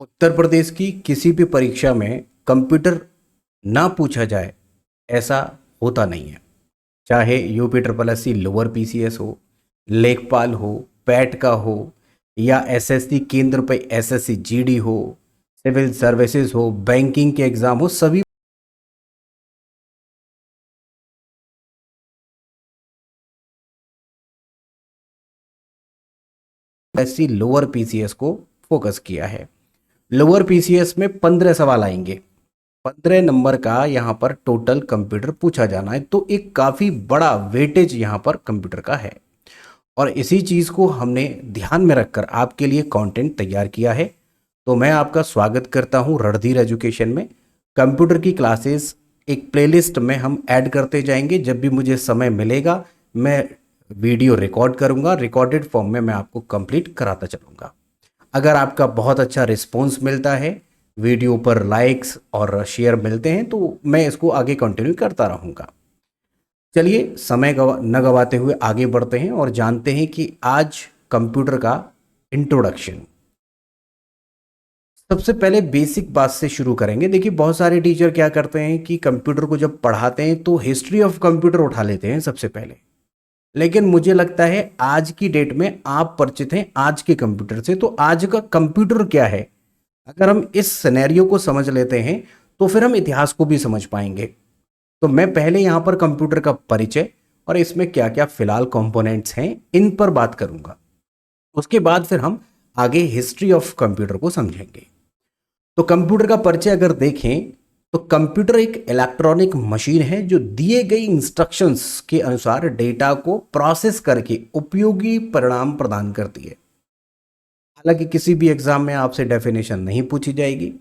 उत्तर प्रदेश की किसी भी परीक्षा में कंप्यूटर ना पूछा जाए ऐसा होता नहीं है। चाहे UP triple S C lower PCS हो, लेखपाल हो, पैट का हो, या एसएससी केंद्र पे एसएससी जीडी हो, सिविल सर्विसेज हो, बैंकिंग के एग्जाम हो, सभी एससी लोअर पीसीएस को फोकस किया है। लोअर पीसीएस में 15 सवाल आएंगे। 15 नंबर का यहाँ पर टोटल कंप्यूटर पूछा जाना है, तो एक काफ़ी बड़ा वेटेज यहाँ पर कंप्यूटर का है। और इसी चीज़ को हमने ध्यान में रखकर आपके लिए कंटेंट तैयार किया है। तो मैं आपका स्वागत करता हूँ रणधीर एजुकेशन में। कंप्यूटर की क्लासेस एक प्लेलिस्ट में हम ऐड करते जाएंगे। जब भी मुझे समय मिलेगा मैं वीडियो रिकॉर्ड करूँगा, रिकॉर्डेड फॉर्म में मैं आपको कंप्लीट कराता चलूँगा। अगर आपका बहुत अच्छा रिस्पॉन्स मिलता है, वीडियो पर लाइक्स और शेयर मिलते हैं, तो मैं इसको आगे कंटिन्यू करता रहूँगा। चलिए समय न गवाते हुए आगे बढ़ते हैं और जानते हैं कि आज कंप्यूटर का इंट्रोडक्शन। सबसे पहले बेसिक बात से शुरू करेंगे। देखिए, बहुत सारे टीचर क्या करते हैं कि कंप्यूटर को जब पढ़ाते हैं तो हिस्ट्री ऑफ कंप्यूटर उठा लेते हैं सबसे पहले। लेकिन मुझे लगता है आज की डेट में आप परिचित हैं आज के कंप्यूटर से, तो आज का कंप्यूटर क्या है, अगर हम इस सिनेरियो को समझ लेते हैं तो फिर हम इतिहास को भी समझ पाएंगे। तो मैं पहले यहाँ पर कंप्यूटर का परिचय और इसमें क्या क्या फिलहाल कंपोनेंट्स हैं इन पर बात करूंगा। उसके बाद फिर हम आगे हिस्ट्री ऑफ कंप्यूटर को समझेंगे। तो कंप्यूटर का परिचय अगर देखें तो कंप्यूटर एक इलेक्ट्रॉनिक मशीन है जो दिए गई इंस्ट्रक्शंस के अनुसार डेटा को प्रोसेस करके उपयोगी परिणाम प्रदान करती है। हालांकि किसी भी एग्जाम में आपसे डेफिनेशन नहीं पूछी जाएगी,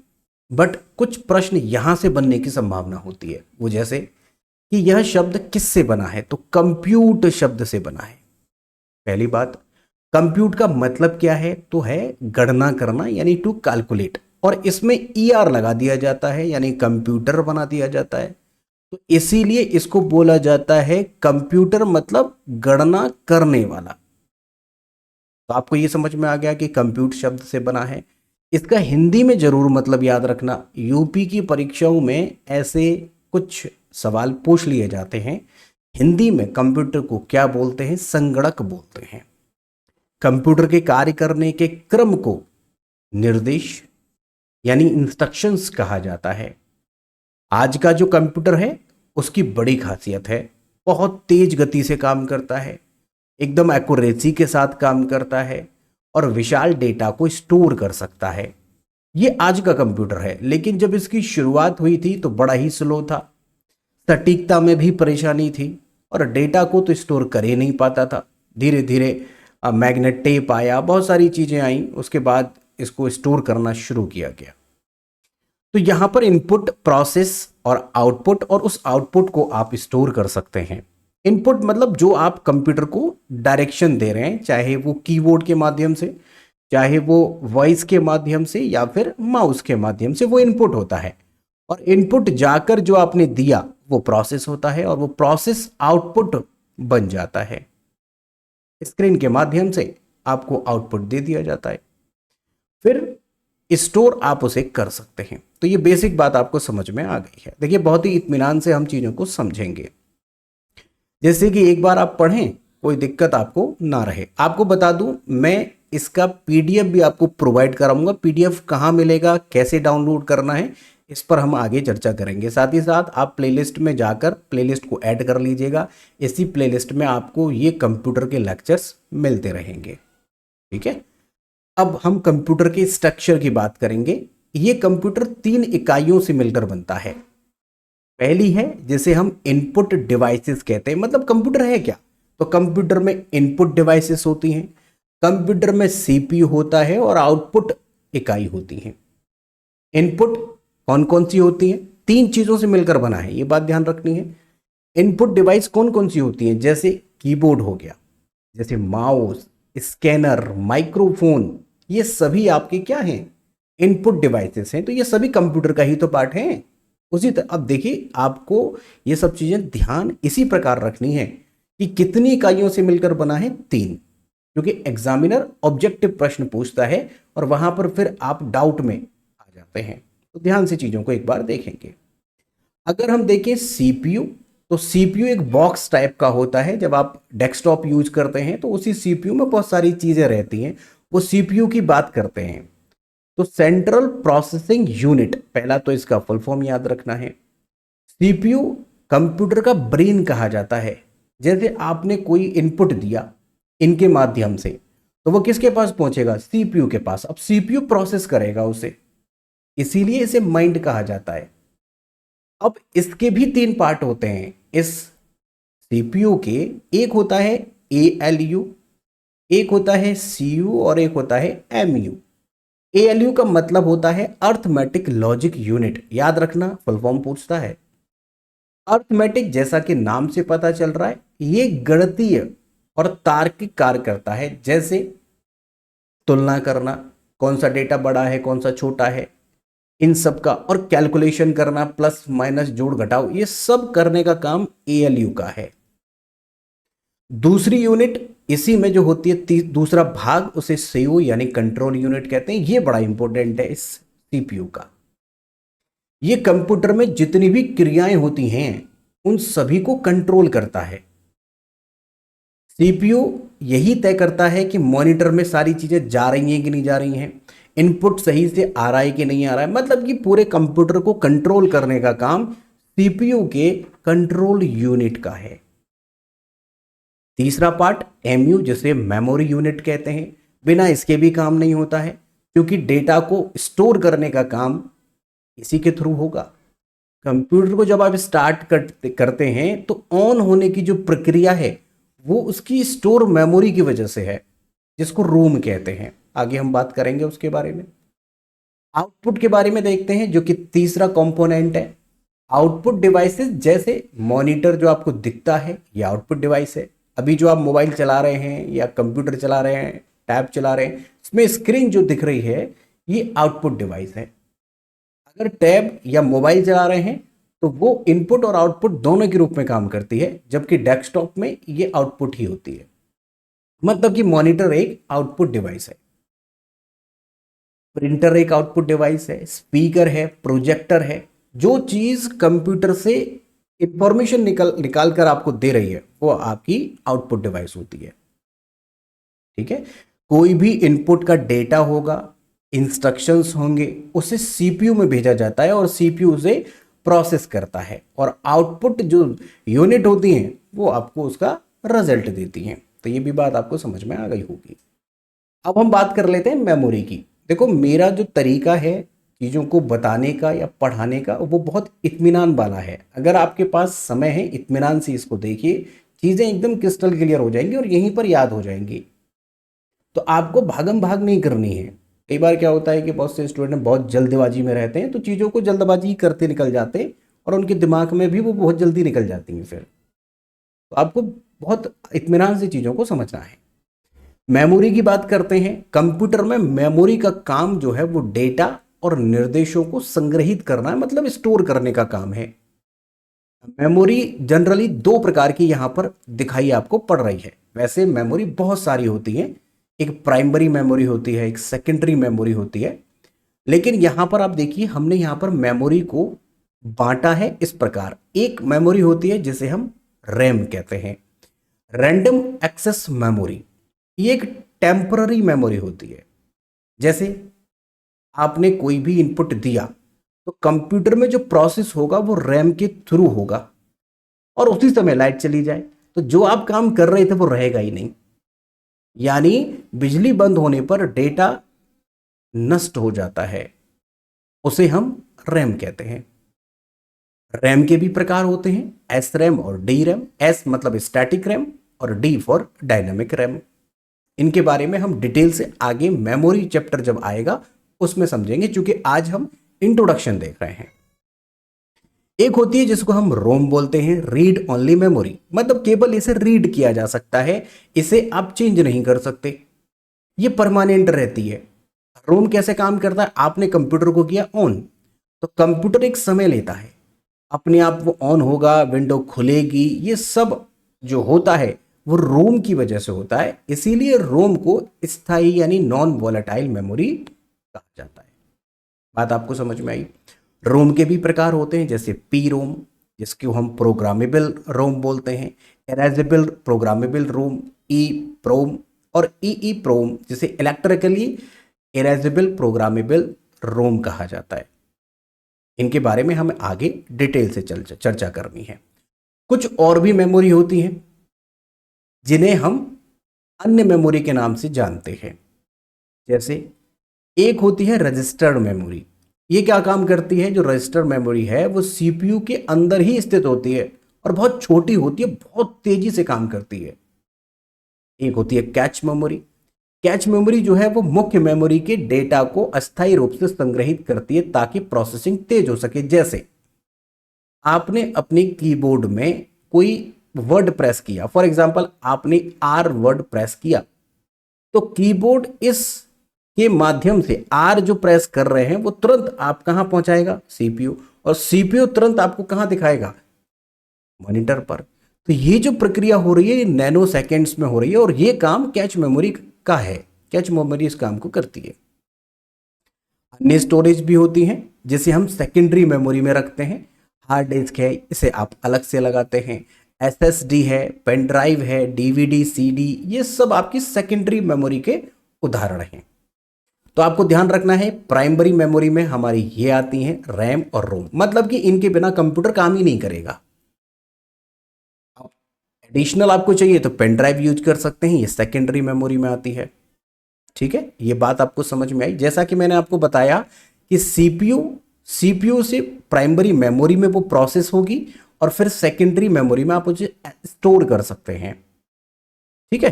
बट कुछ प्रश्न यहां से बनने की संभावना होती है। वो जैसे कि यह शब्द किससे बना है, तो कंप्यूट शब्द से बना है। पहली बात, कंप्यूट का मतलब क्या है, तो है गणना करना, यानी टू कैलकुलेट, और इसमें ईआर लगा दिया जाता है यानी कंप्यूटर बना दिया जाता है। तो इसीलिए इसको बोला जाता है कंप्यूटर, मतलब गणना करने वाला। तो आपको ये समझ में आ गया कि कंप्यूट शब्द से बना है। इसका हिंदी में जरूर मतलब याद रखना, यूपी की परीक्षाओं में ऐसे कुछ सवाल पूछ लिए जाते हैं। हिंदी में कंप्यूटर को क्या बोलते हैं, संगणक बोलते हैं। कंप्यूटर के कार्य करने के क्रम को निर्देश यानी इंस्ट्रक्शंस कहा जाता है। आज का जो कंप्यूटर है उसकी बड़ी खासियत है, बहुत तेज गति से काम करता है, एकदम एक्यूरेसी के साथ काम करता है और विशाल डेटा को स्टोर कर सकता है। ये आज का कंप्यूटर है, लेकिन जब इसकी शुरुआत हुई थी तो बड़ा ही स्लो था, सटीकता में भी परेशानी थी और डेटा को तो स्टोर कर ही नहीं पाता था। धीरे धीरे मैग्नेट टेप आया, बहुत सारी चीज़ें आई, उसके बाद इसको स्टोर करना शुरू किया गया। तो यहाँ पर इनपुट, प्रोसेस और आउटपुट, और उस आउटपुट को आप स्टोर कर सकते हैं। इनपुट मतलब जो आप कंप्यूटर को डायरेक्शन दे रहे हैं, चाहे वो कीबोर्ड के माध्यम से, चाहे वो वॉइस के माध्यम से, या फिर माउस के माध्यम से, वो इनपुट होता है। और इनपुट जाकर जो आपने दिया वो प्रोसेस होता है और वो प्रोसेस आउटपुट बन जाता है। स्क्रीन के माध्यम से आपको आउटपुट दे दिया जाता है, फिर स्टोर आप उसे कर सकते हैं। तो ये बेसिक बात आपको समझ में आ गई है। देखिए, बहुत ही इत्मीनान से हम चीज़ों को समझेंगे, जैसे कि एक बार आप पढ़ें, कोई दिक्कत आपको ना रहे। आपको बता दूं, मैं इसका पीडीएफ भी आपको प्रोवाइड कराऊंगा। पीडीएफ कहाँ मिलेगा, कैसे डाउनलोड करना है, इस पर हम आगे चर्चा करेंगे। साथ ही साथ आप प्लेलिस्ट में जाकर प्लेलिस्ट को ऐड कर लीजिएगा। इसी प्लेलिस्ट में आपको ये कंप्यूटर के लेक्चर्स मिलते रहेंगे। ठीक है, अब हम कंप्यूटर के स्ट्रक्चर की बात करेंगे। ये कंप्यूटर 3 इकाइयों से मिलकर बनता है। पहली है जिसे हम इनपुट डिवाइसेस कहते हैं। मतलब कंप्यूटर है क्या, तो कंप्यूटर में इनपुट डिवाइसेस होती हैं, कंप्यूटर में सीपीयू होता है और आउटपुट इकाई होती है। इनपुट कौन कौन सी होती हैं, 3 चीजों से मिलकर बना है, ये बात ध्यान रखनी है। इनपुट डिवाइस कौन कौन सी होती हैं, जैसे कीबोर्ड हो गया, जैसे माउस, स्कैनर, माइक्रोफोन, ये सभी आपके क्या हैं, इनपुट डिवाइसेस हैं। तो ये सभी कंप्यूटर का ही तो पार्ट है। उसी तरह अब देखिए, आपको ये सब चीजें ध्यान इसी प्रकार रखनी है कि कितनी इकाइयों से मिलकर बना है, 3। क्योंकि एग्जामिनर ऑब्जेक्टिव प्रश्न पूछता है और वहां पर फिर आप डाउट में आ जाते हैं। तो ध्यान से चीजों को एक बार देखेंगे। अगर हम देखें सीपीयू, तो सीपीयू एक बॉक्स टाइप का होता है। जब आप डेस्कटॉप यूज करते हैं तो उसी सीपीयू में बहुत सारी चीजें रहती हैं, वो सीपीयू की बात करते हैं। तो सेंट्रल प्रोसेसिंग यूनिट, पहला तो इसका फुल फॉर्म याद रखना है। सीपीयू कंप्यूटर का ब्रेन कहा जाता है। जैसे आपने कोई इनपुट दिया इनके माध्यम से, तो वो किसके पास पहुंचेगा? सीपीयू के पास। अब सीपीयू प्रोसेस करेगा उसे, इसीलिए इसे माइंड कहा जाता है। अब इसके भी तीन पार्ट होते हैं इस सीपीयू के। एक होता है एएलयू, एक होता है सीयू और एक होता है एमयू। एएलयू का मतलब होता है अर्थमेटिक लॉजिक यूनिट। याद रखना, फुल फॉर्म पूछता है। अर्थमेटिक, जैसा कि नाम से पता चल रहा है, ये गणितीय और तार्किक कार्य करता है। जैसे तुलना करना, कौन सा डेटा बड़ा है कौन सा छोटा है, इन सब का, और कैलकुलेशन करना, प्लस माइनस जोड़ घटाओ, ये सब करने का काम एएलयू का है। दूसरी यूनिट इसी में जो होती है, दूसरा भाग, उसे सीयू यानी कंट्रोल यूनिट कहते हैं। ये बड़ा इंपॉर्टेंट है इस सीपीयू का। ये कंप्यूटर में जितनी भी क्रियाएं होती हैं उन सभी को कंट्रोल करता है। सीपीयू यही तय करता है कि मॉनिटर में सारी चीजें जा रही हैं कि नहीं जा रही हैं, इनपुट सही से आ रहा है कि नहीं आ रहा है। मतलब कि पूरे कंप्यूटर को कंट्रोल करने का काम सीपीयू के कंट्रोल यूनिट का है। तीसरा पार्ट एमयू, जिसे मेमोरी यूनिट कहते हैं। बिना इसके भी काम नहीं होता है, क्योंकि डेटा को स्टोर करने का काम इसी के थ्रू होगा। कंप्यूटर को जब आप स्टार्ट करते हैं तो ऑन होने की जो प्रक्रिया है वो उसकी स्टोर मेमोरी की वजह से है, जिसको रोम कहते हैं। आगे हम बात करेंगे उसके बारे में। आउटपुट के बारे में देखते हैं, जो कि तीसरा कंपोनेंट है। आउटपुट डिवाइसेस, जैसे मॉनिटर जो आपको दिखता है ये आउटपुट डिवाइस है। अभी जो आप मोबाइल चला रहे हैं या कंप्यूटर चला रहे हैं, टैब चला रहे हैं, इसमें स्क्रीन जो दिख रही है ये आउटपुट डिवाइस है। अगर टैब या मोबाइल चला रहे हैं तो वो इनपुट और आउटपुट दोनों के रूप में काम करती है, जबकि डेस्कटॉप में ये आउटपुट ही होती है। मतलब कि मॉनिटर एक आउटपुट डिवाइस है, प्रिंटर एक आउटपुट डिवाइस है, स्पीकर है, प्रोजेक्टर है। जो चीज कंप्यूटर से इंफॉर्मेशन निकाल कर आपको दे रही है वो आपकी आउटपुट डिवाइस होती है। ठीक है, कोई भी इनपुट का डेटा होगा, इंस्ट्रक्शंस होंगे, उसे सीपीयू में भेजा जाता है और सीपीयू उसे प्रोसेस करता है, और आउटपुट जो यूनिट होती हैं वो आपको उसका रिजल्ट देती हैं। तो ये भी बात आपको समझ में आ गई होगी। अब हम बात कर लेते हैं मेमोरी की। देखो, मेरा जो तरीका है चीज़ों को बताने का या पढ़ाने का वो बहुत इत्मीनान वाला है। अगर आपके पास समय है, इत्मीनान से इसको देखिए, चीज़ें एकदम क्रिस्टल क्लियर हो जाएंगी और यहीं पर याद हो जाएंगी। तो आपको भागम भाग नहीं करनी है। कई बार क्या होता है कि बहुत से स्टूडेंट बहुत जल्दबाजी में रहते हैं, तो चीज़ों को जल्दबाजी करते निकल जाते हैं और उनके दिमाग में भी वो बहुत जल्दी निकल जाती हैं। फिर तो आपको बहुत इत्मीनान से चीज़ों को समझना है। मेमोरी की बात करते हैं। कंप्यूटर में मेमोरी का काम जो है वो डेटा और निर्देशों को संग्रहित करना है, मतलब स्टोर करने का काम है। मेमोरी जनरली दो प्रकार की यहां पर दिखाई आपको पड़ रही है। वैसे मेमोरी बहुत सारी होती है, एक प्राइमरी मेमोरी होती है, एक सेकेंडरी मेमोरी होती है। लेकिन यहां पर आप देखिए, हमने यहां पर मेमोरी को बांटा है इस प्रकार। एक मेमोरी होती है जिसे हम रैम कहते हैं, रैंडम एक्सेस मेमोरी। ये एक टेम्पररी मेमोरी होती है। जैसे आपने कोई भी इनपुट दिया तो कंप्यूटर में जो प्रोसेस होगा वो रैम के थ्रू होगा, और उसी समय लाइट चली जाए तो जो आप काम कर रहे थे वो रहेगा ही नहीं। यानी बिजली बंद होने पर डेटा नष्ट हो जाता है, उसे हम रैम कहते हैं। रैम के भी प्रकार होते हैं, एस रैम और डी रैम। एस मतलब स्टैटिक रैम और डी फॉर डायनामिक रैम। इनके बारे में हम डिटेल से आगे मेमोरी चैप्टर जब आएगा उसमें समझेंगे, क्योंकि आज हम इंट्रोडक्शन देख रहे हैं। एक होती है जिसको हम रोम बोलते हैं, रीड ओनली मेमोरी। मतलब केवल इसे रीड किया जा सकता है, इसे आप चेंज नहीं कर सकते, ये परमानेंट रहती है। रोम कैसे काम करता है? आपने कंप्यूटर को किया ऑन, तो कंप्यूटर एक समय लेता है, अपने आप वो ऑन होगा, विंडो खुलेगी, ये सब जो होता है वो रोम की वजह से होता है, इसीलिए रोम को स्थायी यानी नॉन वॉलेटाइल मेमोरी कहा जाता है। बात आपको समझ में आई। रोम के भी प्रकार होते हैं, जैसे पी रोम जिसको हम प्रोग्रामेबल रोम बोलते हैं, इरेजेबल प्रोग्रामेबल रोम, ई प्रोम, और ई प्रोम जिसे इलेक्ट्रिकली इरेजेबल प्रोग्रामेबल रोम कहा जाता है। इनके बारे में हमें आगे डिटेल से चर्चा करनी है। कुछ और भी मेमोरी होती हैं जिन्हें हम अन्य मेमोरी के नाम से जानते हैं। जैसे एक होती है रजिस्टर्ड मेमोरी। ये क्या काम करती है? जो रजिस्टर्ड मेमोरी है वो सीपीयू के अंदर ही स्थित होती है और बहुत छोटी होती है, बहुत तेजी से काम करती है। एक होती है कैच मेमोरी। कैच मेमोरी जो है वो मुख्य मेमोरी के डेटा को अस्थायी रूप से संग्रहित करती है ताकि प्रोसेसिंग तेज हो सके। जैसे आपने अपने कीबोर्ड में कोई वर्ड प्रेस किया, फॉर एग्जांपल आपने आर वर्ड प्रेस किया, तो कीबोर्ड इस के माध्यम से आर जो प्रेस कर रहे हैं वो तुरंत आप कहां पहुंचाएगा? सीपीयू, और सीपीयू तुरंत आपको कहां दिखाएगा? मॉनिटर पर। तो ये जो प्रक्रिया हो रही है ये नैनो सेकेंड्स में हो रही है और ये काम कैच मेमोरी का है। कैच मेमोरी इस काम को करती है। अन्य स्टोरेज भी होती हैं जिसे हम सेकेंडरी मेमोरी में रखते हैं। हार्ड डिस्क है, इसे आप अलग से लगाते हैं। एसएसडी है, पेन ड्राइव है, डीवीडी, सीडी, ये सब आपकी सेकेंडरी मेमोरी के उदाहरण हैं। तो आपको ध्यान रखना है प्राइमरी मेमोरी में हमारी ये आती हैं रैम और रोम, मतलब कि इनके बिना कंप्यूटर काम ही नहीं करेगा। एडिशनल आपको चाहिए तो पेन ड्राइव यूज कर सकते हैं, ये सेकेंडरी मेमोरी में आती है। ठीक है, ये बात आपको समझ में आई। जैसा कि मैंने आपको बताया कि सीपीयू से प्राइमरी मेमोरी में वो प्रोसेस होगी और फिर सेकेंडरी मेमोरी में आप उसे स्टोर कर सकते हैं। ठीक है,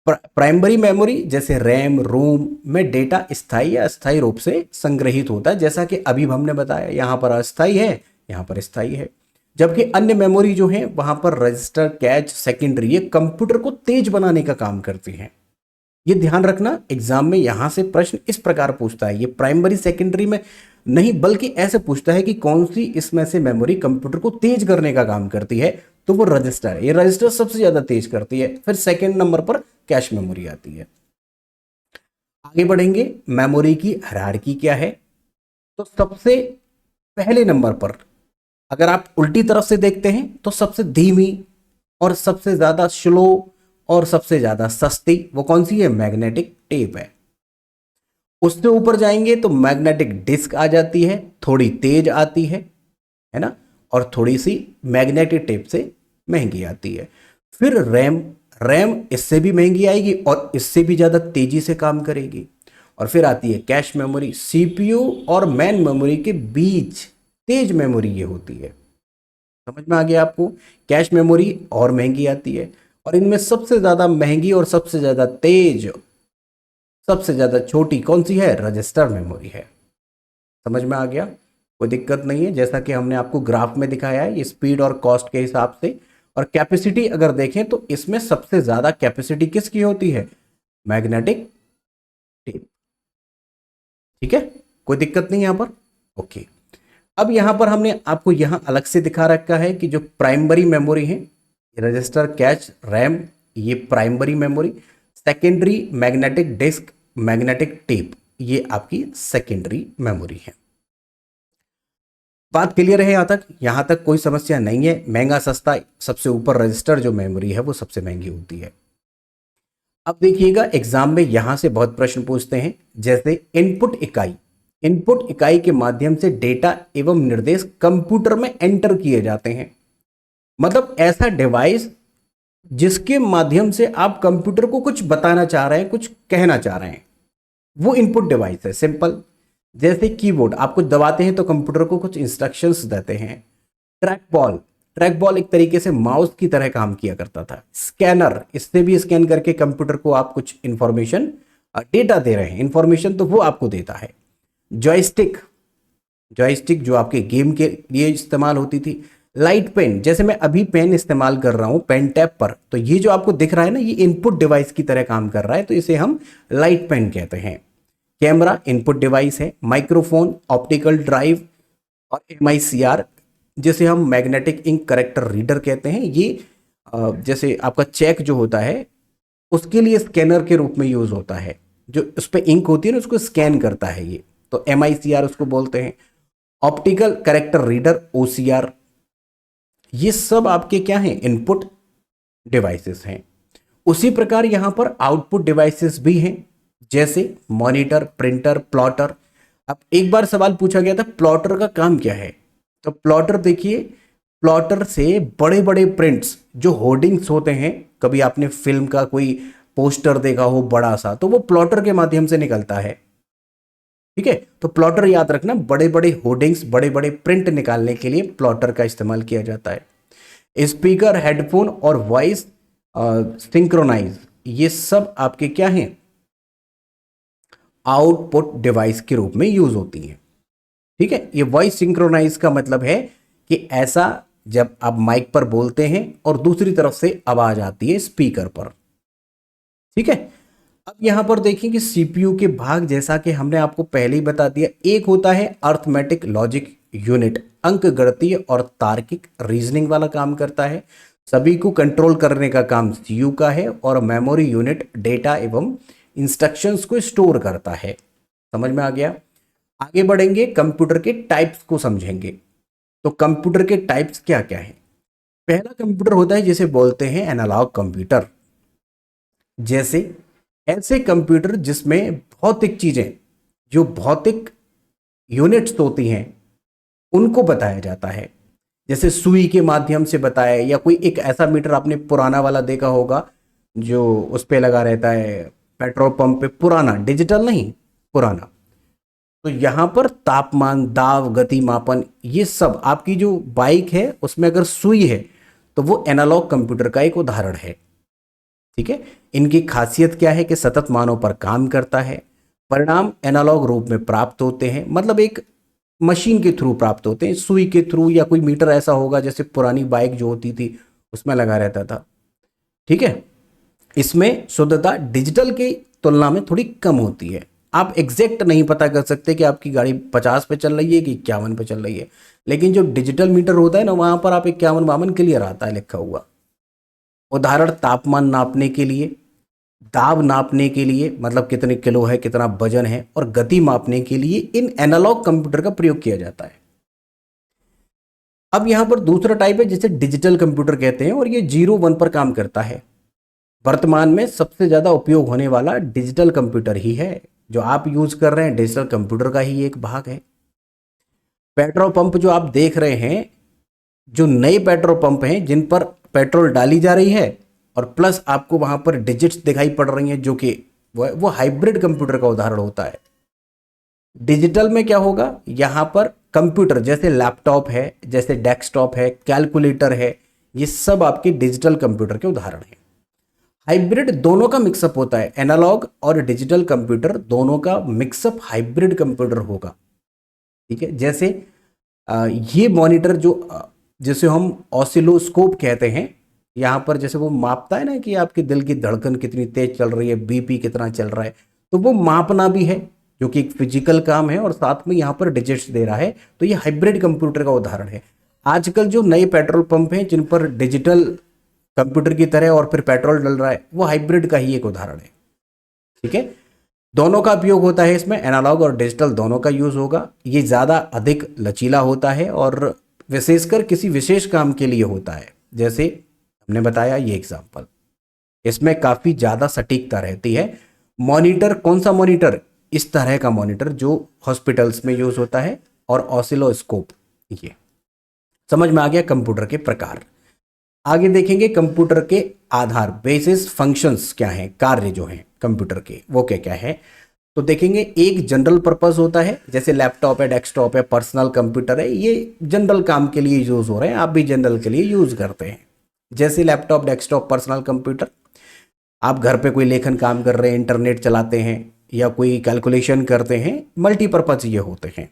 प्राइमरी मेमोरी जैसे रैम, रोम में डेटा स्थायी या अस्थायी रूप से संग्रहित होता है, जैसा कि अभी हमने बताया, यहां पर अस्थायी है, यहां पर स्थायी है। जबकि अन्य मेमोरी जो है वहां पर रजिस्टर, कैच, सेकेंडरी, ये कंप्यूटर को तेज बनाने का काम करती हैं। ये ध्यान रखना, एग्जाम में यहां से प्रश्न इस प्रकार पूछता है, ये प्राइमरी सेकेंडरी में नहीं बल्कि ऐसे पूछता है कि कौन सी इसमें से मेमोरी कंप्यूटर को तेज करने का काम करती है, तो वो रजिस्टर है। ये रजिस्टर सबसे ज्यादा तेज करती है। फिर सेकेंड नंबर पर कैश मेमोरी आती है। आगे बढ़ेंगे, मेमोरी की हायरार्की क्या है। तो सबसे पहले नंबर पर अगर आप उल्टी तरफ से देखते हैं तो सबसे धीमी और सबसे ज्यादा स्लो और सबसे ज्यादा सस्ती वो कौन सी है? मैग्नेटिक टेप है। उससे ऊपर जाएंगे तो मैग्नेटिक डिस्क आ जाती है, थोड़ी तेज आती है ना, और थोड़ी सी मैग्नेटिक टेप से महंगी आती है। फिर रैम इससे भी महंगी आएगी और इससे भी ज्यादा तेजी से काम करेगी। और फिर आती है कैश मेमोरी, सीपीयू और मेन मेमोरी के बीच तेज मेमोरी ये होती है। समझ में आ गया आपको? कैश मेमोरी और महंगी आती है और इनमें सबसे ज्यादा महंगी और सबसे ज्यादा तेज, सबसे ज्यादा छोटी कौन सी है? रजिस्टर मेमोरी है। समझ में आ गया? कोई दिक्कत नहीं है। जैसा कि हमने आपको ग्राफ में दिखाया है, ये स्पीड और कॉस्ट के हिसाब से। और कैपेसिटी अगर देखें तो इसमें सबसे ज्यादा कैपेसिटी किसकी होती है? Magnetic tape. ठीक है, कोई दिक्कत नहीं यहां पर। ओके, अब यहां पर हमने आपको यहां अलग से दिखा रखा है कि जो प्राइमरी मेमोरी है, रजिस्टर, कैच, रैम, ये primary memory. Secondary magnetic disk, magnetic tape, ये आपकी सेकेंडरी मेमोरी है। बात क्लियर है यहां तक कोई समस्या नहीं है। महंगा सस्ता, सबसे ऊपर रजिस्टर जो मेमोरी है वो सबसे महंगी होती है। अब देखिएगा एग्जाम में यहां से बहुत प्रश्न पूछते हैं, जैसे इनपुट इकाई। इनपुट इकाई के माध्यम से डेटा एवं निर्देश कंप्यूटर में एंटर किए जाते हैं। मतलब ऐसा डिवाइस जिसके माध्यम से आप कंप्यूटर को कुछ बताना चाह रहे हैं, कुछ कहना चाह रहे हैं, वो इनपुट डिवाइस है। सिंपल, जैसे कीबोर्ड, आप कुछ दबाते हैं तो कंप्यूटर को कुछ इंस्ट्रक्शंस देते हैं। ट्रैक बॉल एक तरीके से माउस की तरह काम किया करता था। स्कैनर, इससे भी स्कैन करके कंप्यूटर को आप कुछ इंफॉर्मेशन, डेटा दे रहे हैं, इंफॉर्मेशन तो वो आपको देता है। जॉयस्टिक जो आपके गेम के लिए इस्तेमाल होती थी। लाइट पेन, जैसे मैं अभी पेन इस्तेमाल कर रहा हूं पेन टैब पर, तो ये जो आपको दिख रहा है ना, ये इनपुट डिवाइस की तरह काम कर रहा है, तो इसे हम लाइट पेन कहते हैं। कैमरा इनपुट डिवाइस है। माइक्रोफोन, ऑप्टिकल ड्राइव और MICR, जिसे हम मैग्नेटिक इंक करेक्टर रीडर कहते हैं, ये जैसे आपका चेक जो होता है उसके लिए स्कैनर के रूप में यूज होता है, जो उस पर इंक होती है ना उसको स्कैन करता है ये, तो MICR उसको बोलते हैं। ऑप्टिकल कैरेक्टर रीडर OCR, ये सब आपके क्या हैं, इनपुट डिवाइसेस हैं। उसी प्रकार यहां पर आउटपुट डिवाइसेस भी हैं, जैसे मॉनिटर, प्रिंटर, प्लॉटर। अब एक बार सवाल पूछा गया था प्लॉटर का काम क्या है, तो प्लॉटर देखिए, प्लॉटर से बड़े बड़े प्रिंट्स जो होर्डिंग्स होते हैं, कभी आपने फिल्म का कोई पोस्टर देखा हो बड़ा सा, तो वो प्लॉटर के माध्यम से निकलता है। ठीक है, तो प्लॉटर याद रखना, बड़े बड़े होर्डिंग्स, बड़े बड़े प्रिंट निकालने के लिए प्लॉटर का इस्तेमाल किया जाता है। स्पीकर, हेडफोन और वॉइस सिंक्रोनाइज, ये सब आपके क्या हैं, आउटपुट डिवाइस के रूप में यूज होती हैं। ठीक है, ये वॉइस सिंक्रोनाइज का मतलब है कि ऐसा जब आप माइक पर बोलते हैं और दूसरी तरफ से आवाज आती है स्पीकर पर। ठीक है, अब यहां पर देखिए कि CPU के भाग, जैसा कि हमने आपको पहले ही बता दिया, एक होता है अर्थमेटिक लॉजिक यूनिट, अंक गणितीय और तार्किक रीजनिंग वाला काम करता है। सभी को कंट्रोल करने का काम CPU का है, और मेमोरी यूनिट डेटा एवं इंस्ट्रक्शंस को स्टोर करता है। समझ में आ गया। आगे बढ़ेंगे, कंप्यूटर के टाइप्स को समझेंगे। तो कंप्यूटर के टाइप्स क्या क्या है। पहला कंप्यूटर होता है जिसे बोलते हैं एनालॉग कंप्यूटर, जैसे ऐसे कंप्यूटर जिसमें भौतिक चीजें, जो भौतिक यूनिट्स होती हैं, उनको बताया जाता है, जैसे सुई के माध्यम से बताया, या कोई एक ऐसा मीटर आपने पुराना वाला देखा होगा जो उस पे लगा रहता है पेट्रोल पंप पे, पुराना, डिजिटल नहीं, पुराना। तो यहां पर तापमान, दाब, गति मापन, ये सब आपकी जो बाइक है उसमें अगर सुई है तो वो एनालॉग कंप्यूटर का एक उदाहरण है। ठीक है, इनकी खासियत क्या है कि सतत मानों पर काम करता है, परिणाम एनालॉग रूप में प्राप्त होते हैं, मतलब एक मशीन के थ्रू प्राप्त होते हैं, सुई के थ्रू, या कोई मीटर ऐसा होगा जैसे पुरानी बाइक जो होती थी उसमें लगा रहता था। ठीक है, इसमें शुद्धता डिजिटल की तुलना में थोड़ी कम होती है। आप एग्जैक्ट नहीं पता कर सकते कि आपकी गाड़ी 50 पे चल रही है कि 51 पे चल रही है, लेकिन जो डिजिटल मीटर होता है ना, वहां पर आप 51 52 क्लियर आता है लिखा हुआ। उदाहरण, तापमान नापने के लिए, दाब नापने के लिए, मतलब कितने किलो है, कितना वजन है, और गति मापने के लिए इन एनालॉग कंप्यूटर का प्रयोग किया जाता है। अब यहां पर दूसरा टाइप है जिसे डिजिटल कंप्यूटर कहते हैं, और ये 0 1 पर काम करता है। वर्तमान में सबसे ज्यादा उपयोग होने वाला डिजिटल कंप्यूटर ही है, जो आप यूज कर रहे हैं डिजिटल कंप्यूटर का ही एक भाग है। पेट्रोल पंप जो आप देख रहे हैं, जो नए पेट्रोल पंप हैं जिन पर पेट्रोल डाली जा रही है और प्लस आपको वहां पर डिजिट्स दिखाई पड़ रही हैं, जो कि वो हाइब्रिड कंप्यूटर का उदाहरण होता है। डिजिटल में क्या होगा, यहां पर कंप्यूटर जैसे लैपटॉप है, जैसे डेस्कटॉप है, कैलकुलेटर है, ये सब आपके डिजिटल कंप्यूटर के उदाहरण हैं। हाइब्रिड दोनों का मिक्सअप होता है, एनालॉग और डिजिटल कंप्यूटर दोनों का मिक्सअप हाइब्रिड कंप्यूटर होगा। ठीक है, जैसे ये मॉनिटर जो जिसे हम ऑसिलोस्कोप कहते हैं, यहाँ पर जैसे वो मापता है ना कि आपके दिल की धड़कन कितनी तेज चल रही है, BP कितना चल रहा है, तो वो मापना भी है, जो कि एक फिजिकल काम है, और साथ में यहाँ पर डिजिट्स दे रहा है। तो ये हाइब्रिड कंप्यूटर का उदाहरण है। आजकल जो नए पेट्रोल पंप हैं जिन पर डिजिटल कंप्यूटर की तरह और फिर पेट्रोल डल रहा है, वो हाइब्रिड का ही एक उदाहरण है। ठीक है, दोनों का उपयोग होता है इसमें, एनालॉग और डिजिटल दोनों का यूज होगा। ये ज़्यादा अधिक लचीला होता है और विशेषकर किसी विशेष काम के लिए होता है, जैसे हमने बताया ये एग्जाम्पल। इसमें काफ़ी ज़्यादा सटीकता रहती है। मॉनिटर, कौन सा मॉनिटर, इस तरह का मॉनिटर जो हॉस्पिटल्स में यूज होता है, और ऑसिलोस्कोप। ये समझ में आ गया कंप्यूटर के प्रकार। आगे देखेंगे कंप्यूटर के आधार, बेसिस फंक्शंस क्या हैं, कार्य जो हैं कंप्यूटर के वो क्या क्या है। तो देखेंगे, एक जनरल पर्पस होता है, जैसे लैपटॉप है, डेस्कटॉप है, पर्सनल कंप्यूटर है, ये जनरल काम के लिए यूज हो रहे हैं, आप भी जनरल के लिए यूज करते हैं। जैसे लैपटॉप, डेस्कटॉप, पर्सनल कंप्यूटर, आप घर पे कोई लेखन काम कर रहे हैं, इंटरनेट चलाते हैं, या कोई कैलकुलेशन करते हैं, मल्टीपर्पज ये होते हैं।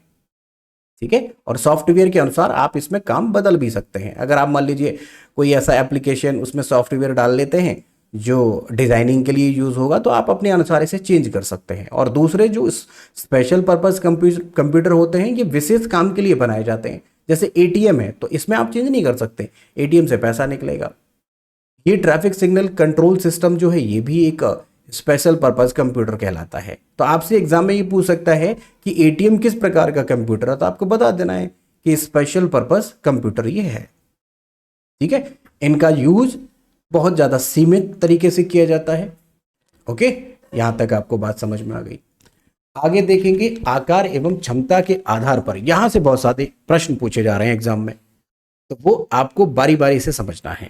ठीक है, और सॉफ्टवेयर के अनुसार आप इसमें काम बदल भी सकते हैं। अगर आप मान लीजिए कोई ऐसा एप्लीकेशन उसमें सॉफ्टवेयर डाल लेते हैं जो डिजाइनिंग के लिए यूज होगा, तो आप अपने अनुसार इसे चेंज कर सकते हैं। और दूसरे जो स्पेशल पर्पस कंप्यूटर होते हैं, ये विशेष काम के लिए बनाए जाते हैं। जैसे ATM है, तो इसमें आप चेंज नहीं कर सकते, ATM से पैसा निकलेगा। ये ट्रैफिक सिग्नल कंट्रोल सिस्टम जो है ये भी एक स्पेशल पर्पस कंप्यूटर कहलाता है। तो आपसे एग्जाम में ये पूछ सकता है कि एटीएम किस प्रकार का कंप्यूटर है, तो आपको बता देना है कि स्पेशल पर्पस कंप्यूटर ये है। ठीक है, इनका यूज बहुत ज्यादा सीमित तरीके से किया जाता है। ओके, यहां तक आपको बात समझ में आ गई। आगे देखेंगे आकार एवं क्षमता के आधार पर, यहां से बहुत सारे प्रश्न पूछे जा रहे हैं एग्जाम में, तो वो आपको बारी बारी से समझना है।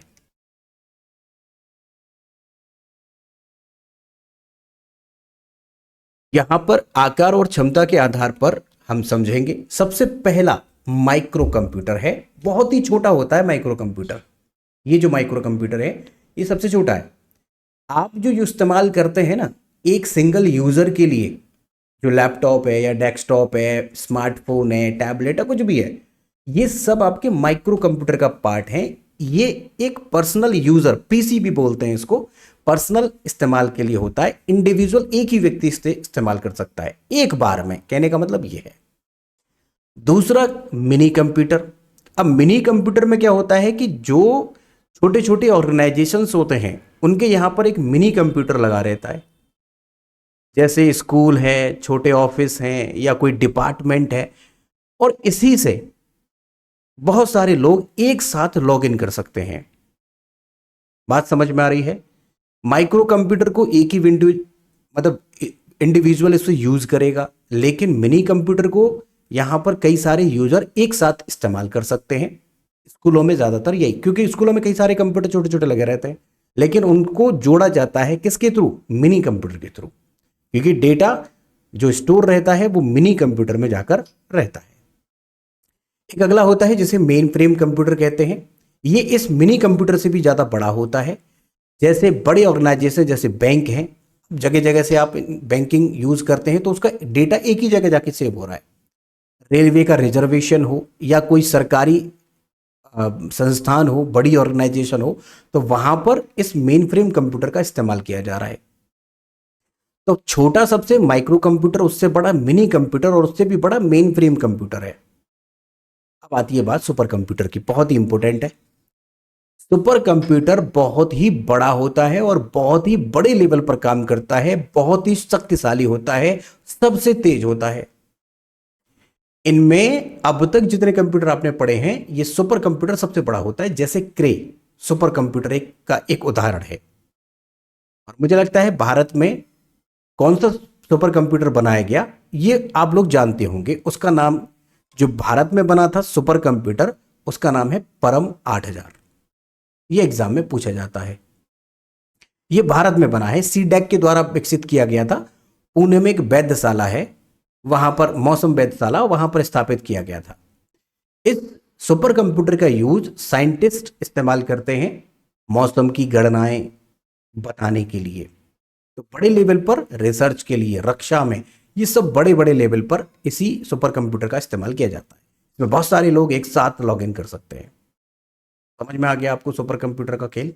यहां पर आकार और क्षमता के आधार पर हम समझेंगे। सबसे पहला माइक्रो कंप्यूटर है, बहुत ही छोटा होता है माइक्रो कंप्यूटर। ये जो माइक्रो कंप्यूटर है ये सबसे छोटा है। आप जो इस्तेमाल करते हैं ना एक सिंगल यूजर के लिए, जो लैपटॉप है या डेस्कटॉप है, स्मार्टफोन है, टैबलेट है, कुछ भी है, ये सब आपके माइक्रो कंप्यूटर का पार्ट है। ये एक पर्सनल यूजर, पीसी भी बोलते हैं इसको, पर्सनल इस्तेमाल के लिए होता है। इंडिविजुअल एक ही व्यक्ति इसे इस्तेमाल कर सकता है एक बार में, कहने का मतलब ये है। दूसरा मिनी कंप्यूटर। अब मिनी कंप्यूटर में क्या होता है कि जो छोटे छोटे ऑर्गेनाइजेशंस होते हैं उनके यहां पर एक मिनी कंप्यूटर लगा रहता है। जैसे स्कूल है, छोटे ऑफिस हैं या कोई डिपार्टमेंट है, और इसी से बहुत सारे लोग एक साथ लॉग इन कर सकते हैं। बात समझ में आ रही है? माइक्रो कंप्यूटर को एक ही विंडो, मतलब इंडिविजुअल इसको यूज करेगा, लेकिन मिनी कंप्यूटर को यहां पर कई सारे यूजर एक साथ इस्तेमाल कर सकते हैं। स्कूलों में ज्यादातर यही, क्योंकि स्कूलों में कई सारे कंप्यूटर छोटे छोटे लगे रहते हैं, लेकिन उनको जोड़ा जाता है किसके थ्रू? मिनी कंप्यूटर के थ्रू, क्योंकि डेटा जो स्टोर रहता है वो मिनी कंप्यूटर में जाकर रहता है। एक अगला होता है जिसे मेन फ्रेम कंप्यूटर कहते हैं। ये इस मिनी कंप्यूटर से भी ज्यादा बड़ा होता है। जैसे बड़े ऑर्गेनाइजेशन जैसे बैंक हैं, जगह जगह से आप बैंकिंग यूज करते हैं तो उसका डेटा एक ही जगह जाके सेव हो रहा है। रेलवे का रिजर्वेशन हो या कोई सरकारी संस्थान हो, बड़ी ऑर्गेनाइजेशन हो, तो वहां पर इस मेन फ्रेम कंप्यूटर का इस्तेमाल किया जा रहा है। तो छोटा सबसे माइक्रो कंप्यूटर, उससे बड़ा मिनी कंप्यूटर, और उससे भी बड़ा मेन फ्रेम कंप्यूटर है। अब आती है बात सुपर कंप्यूटर की, बहुत ही इंपॉर्टेंट है। सुपर कंप्यूटर बहुत ही बड़ा होता है और बहुत ही बड़े लेवल पर काम करता है, बहुत ही शक्तिशाली होता है, सबसे तेज होता है। इनमें अब तक जितने कंप्यूटर आपने पढ़े हैं, ये सुपर कंप्यूटर सबसे बड़ा होता है। जैसे क्रे सुपर कंप्यूटर का एक उदाहरण है। और मुझे लगता है भारत में कौन सा सुपर कंप्यूटर बनाया गया ये आप लोग जानते होंगे। उसका नाम, जो भारत में बना था सुपर कंप्यूटर, उसका नाम है परम 8000। ये एग्जाम में पूछा जाता है। ये भारत में बना है, सीडैक के द्वारा विकसित किया गया था। पुणे में एक वैधशाला है, वहां पर मौसम वैधशाला, वहां पर स्थापित किया गया था। इस सुपर कंप्यूटर का यूज साइंटिस्ट इस्तेमाल करते हैं मौसम की गणनाएं बनाने के लिए। तो बड़े लेवल पर रिसर्च के लिए, रक्षा में, ये सब बड़े बड़े लेवल पर इसी सुपर कंप्यूटर का इस्तेमाल किया जाता है। इसमें बहुत सारे लोग एक साथ लॉग इन कर सकते हैं। समझ में आ गया आपको सुपर कंप्यूटर का खेल?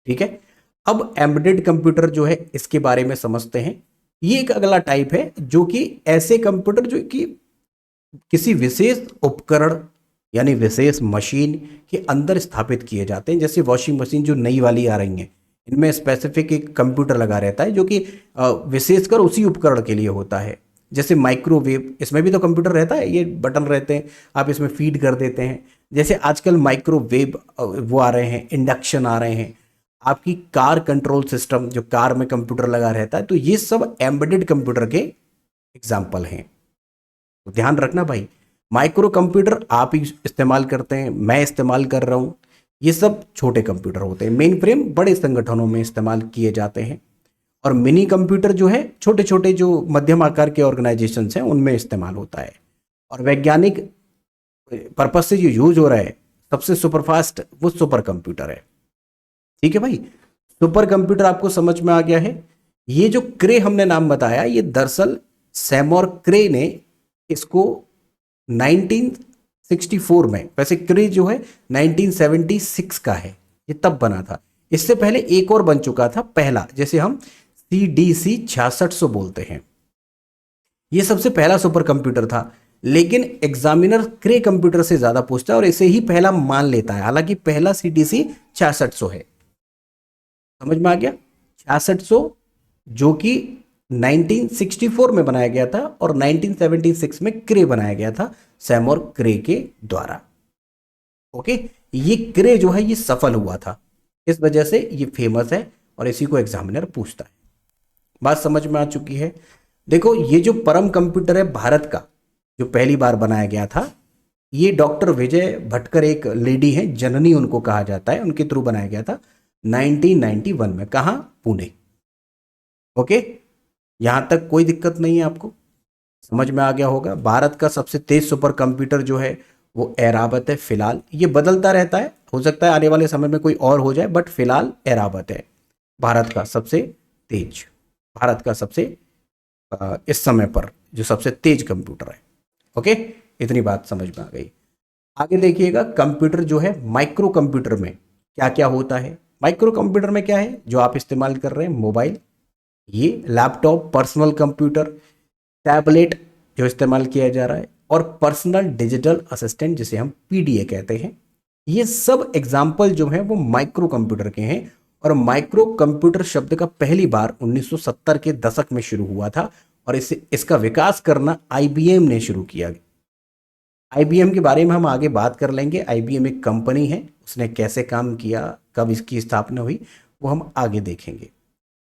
ठीक है, अब एम्बेडेड कंप्यूटर जो है इसके बारे में समझते हैं। ये एक अगला टाइप है, जो कि ऐसे कंप्यूटर जो कि किसी विशेष उपकरण यानी विशेष मशीन के अंदर स्थापित किए जाते हैं। जैसे वॉशिंग मशीन जो नई वाली आ रही हैं, इनमें स्पेसिफिक एक कंप्यूटर लगा रहता है जो कि विशेषकर उसी उपकरण के लिए होता है। जैसे माइक्रोवेव, इसमें भी तो कंप्यूटर रहता है, ये बटन रहते हैं, आप इसमें फीड कर देते हैं। जैसे आजकल माइक्रोवेव वो आ रहे हैं, इंडक्शन आ रहे हैं, आपकी कार कंट्रोल सिस्टम जो कार में कंप्यूटर लगा रहता है, तो ये सब एम्बेडेड कंप्यूटर के एग्जाम्पल हैं। तो ध्यान रखना भाई, माइक्रो कंप्यूटर आप ही इस्तेमाल करते हैं, मैं इस्तेमाल कर रहा हूँ, ये सब छोटे कंप्यूटर होते हैं। मेन फ्रेम बड़े संगठनों में इस्तेमाल किए जाते हैं, और मिनी कंप्यूटर जो है छोटे छोटे जो मध्यम आकार के ऑर्गेनाइजेशन हैं उनमें इस्तेमाल होता है। और वैज्ञानिक पर्पज से जो यूज हो रहा है सबसे सुपरफास्ट, वो सुपर कंप्यूटर है। ठीक है भाई, सुपर कंप्यूटर आपको समझ में आ गया है। ये जो क्रे हमने नाम बताया, ये दरअसल सैमोर क्रे ने इसको 1964 में, वैसे क्रे जो है 1976 का है, ये तब बना था। इससे पहले एक और बन चुका था पहला, जैसे हम CDC 6600 बोलते हैं, ये सबसे पहला सुपर कंप्यूटर था। लेकिन एग्जामिनर क्रे कंप्यूटर से ज्यादा पूछता है और इसे ही पहला मान लेता है, हालांकि पहला CDC 6600 है। समझ में आ गया। 6600 जो कि 1964 में बनाया गया था और 1976 में क्रे बनाया गया था सैमोर क्रे के द्वारा। ओके, ये क्रे जो है ये सफल हुआ था, इस वजह से ये फेमस है और इसी को एग्जामिनर पूछता है। बात समझ में आ चुकी है। देखो ये जो परम कंप्यूटर है भारत का जो पहली बार बनाया गया था, ये डॉक्टर विजय भटकर एक लेडी है, जननी उनको कहा जाता है, उनके थ्रू बनाया गया था 1991 में। कहाँ? पुणे। ओके, यहां तक कोई दिक्कत नहीं है, आपको समझ में आ गया होगा। भारत का सबसे तेज सुपर कंप्यूटर जो है वो एरावत है। फिलहाल ये बदलता रहता है, हो सकता है आने वाले समय में कोई और हो जाए, बट फिलहाल एरावत है भारत का सबसे तेज, भारत का सबसे इस समय पर जो सबसे तेज कंप्यूटर है। ओके, इतनी बात समझ में आ गई। आगे देखिएगा, कंप्यूटर जो है माइक्रो कंप्यूटर में क्या क्या होता है। माइक्रो कंप्यूटर में क्या है जो आप इस्तेमाल कर रहे हैं, मोबाइल, ये लैपटॉप, पर्सनल कंप्यूटर, टैबलेट जो इस्तेमाल किया जा रहा है, और पर्सनल डिजिटल असिस्टेंट जिसे हम पीडीए कहते हैं, ये सब एग्जाम्पल जो हैं वो माइक्रो कंप्यूटर के हैं। और माइक्रो कंप्यूटर शब्द का पहली बार 1970 के दशक में शुरू हुआ था और इसका विकास करना आईबीएम ने शुरू किया। आईबीएम के बारे में हम आगे बात कर लेंगे। आईबीएम एक कंपनी है, उसने कैसे काम किया, कब इसकी स्थापना हुई, वो हम आगे देखेंगे।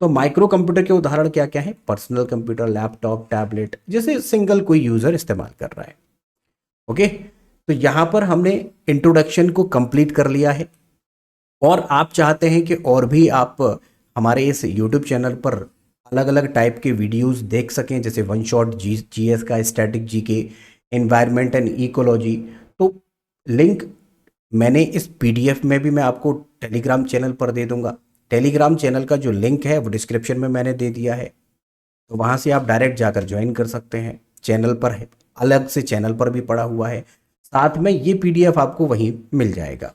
तो माइक्रो कंप्यूटर के उदाहरण क्या क्या है? पर्सनल कंप्यूटर, लैपटॉप, टैबलेट, जैसे सिंगल कोई यूजर इस्तेमाल कर रहा है। ओके, तो यहां पर हमने इंट्रोडक्शन को कंप्लीट कर लिया है और आप चाहते हैं कि और भी आप हमारे इस यूट्यूब चैनल पर अलग अलग टाइप के वीडियोस देख सकें, जैसे वन शॉट जीएस का, static GK, environment and ecology, तो लिंक मैंने इस पीडीएफ में भी मैं आपको टेलीग्राम चैनल पर दे दूंगा। टेलीग्राम चैनल का जो लिंक है वो डिस्क्रिप्शन में मैंने दे दिया है, तो वहाँ से आप डायरेक्ट जाकर ज्वाइन कर सकते हैं। चैनल पर है, अलग से चैनल पर भी पड़ा हुआ है, साथ में ये पीडीएफ आपको वहीं मिल जाएगा।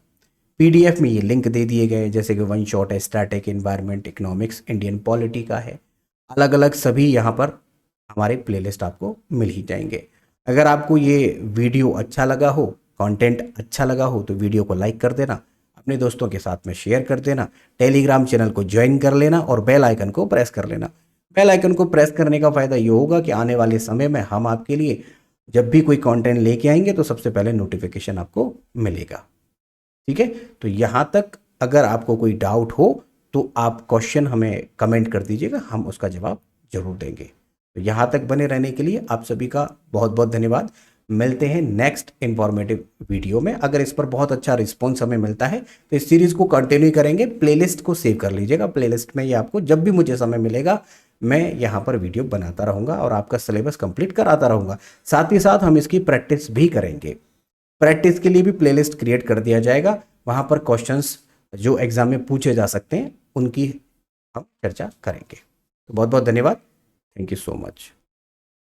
पीडीएफ में ये लिंक दे दिए गए, जैसे कि वन शॉट है, static, environment, economics, Indian polity का है, अलग अलग सभी यहाँ पर हमारे प्लेलिस्ट आपको मिल ही जाएंगे। अगर आपको ये वीडियो अच्छा लगा हो, कंटेंट अच्छा लगा हो, तो वीडियो को लाइक कर देना, अपने दोस्तों के साथ में शेयर कर देना, टेलीग्राम चैनल को ज्वाइन कर लेना और बेल आइकन को प्रेस कर लेना। बेल आइकन को प्रेस करने का फ़ायदा ये होगा कि आने वाले समय में हम आपके लिए जब भी कोई कंटेंट लेके आएंगे तो सबसे पहले नोटिफिकेशन आपको मिलेगा। ठीक है, तो यहाँ तक अगर आपको कोई डाउट हो तो आप क्वेश्चन हमें कमेंट कर दीजिएगा, हम उसका जवाब जरूर देंगे। तो यहाँ तक बने रहने के लिए आप सभी का बहुत बहुत धन्यवाद। मिलते हैं नेक्स्ट इंफॉर्मेटिव वीडियो में। अगर इस पर बहुत अच्छा रिस्पॉन्स हमें मिलता है तो इस सीरीज़ को कंटिन्यू करेंगे। प्लेलिस्ट को सेव कर लीजिएगा, प्लेलिस्ट में ये आपको जब भी मुझे समय मिलेगा मैं यहाँ पर वीडियो बनाता रहूँगा और आपका सिलेबस कंप्लीट कराता रहूँगा। साथ ही साथ हम इसकी प्रैक्टिस भी करेंगे। प्रैक्टिस के लिए भी प्लेलिस्ट क्रिएट कर दिया जाएगा, वहाँ पर क्वेश्चंस जो एग्जाम में पूछे जा सकते हैं उनकी हम चर्चा करेंगे। तो बहुत बहुत धन्यवाद। Thank you so much.